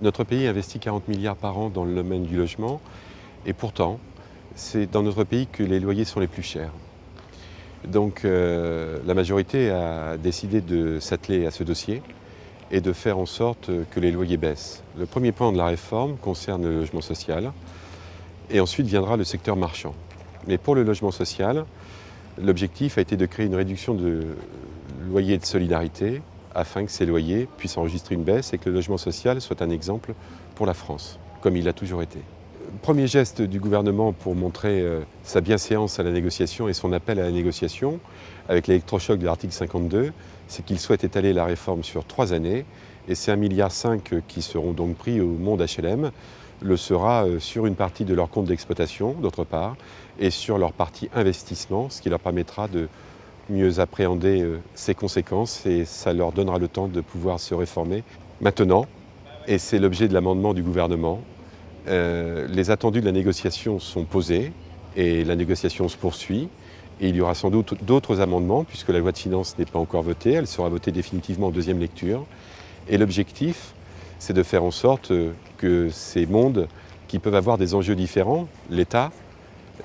Notre pays investit 40 milliards par an dans le domaine du logement et pourtant, c'est dans notre pays que les loyers sont les plus chers. Donc la majorité a décidé de s'atteler à ce dossier et de faire en sorte que les loyers baissent. Le premier point de la réforme concerne le logement social et ensuite viendra le secteur marchand. Mais pour le logement social, l'objectif a été de créer une réduction de loyer de solidarité afin que ces loyers puissent enregistrer une baisse et que le logement social soit un exemple pour la France, comme il l'a toujours été. Premier geste du gouvernement pour montrer sa bienséance à la négociation et son appel à la négociation, avec l'électrochoc de l'article 52, c'est qu'il souhaite étaler la réforme sur 3 années, et ces 1,5 milliard qui seront donc pris au monde HLM le sera sur une partie de leur compte d'exploitation, d'autre part, et sur leur partie investissement, ce qui leur permettra de mieux appréhender ses conséquences et ça leur donnera le temps de pouvoir se réformer. Maintenant, et c'est l'objet de l'amendement du gouvernement, les attendus de la négociation sont posés et la négociation se poursuit. Et il y aura sans doute d'autres amendements puisque la loi de finances n'est pas encore votée, elle sera votée définitivement en deuxième lecture. Et l'objectif, c'est de faire en sorte que ces mondes qui peuvent avoir des enjeux différents, l'État,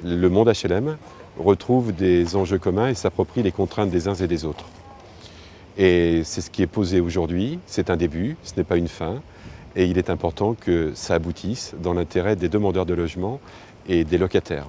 le monde HLM, retrouvent des enjeux communs et s'approprient les contraintes des uns et des autres. Et c'est ce qui est posé aujourd'hui, c'est un début, ce n'est pas une fin, et il est important que ça aboutisse dans l'intérêt des demandeurs de logement et des locataires.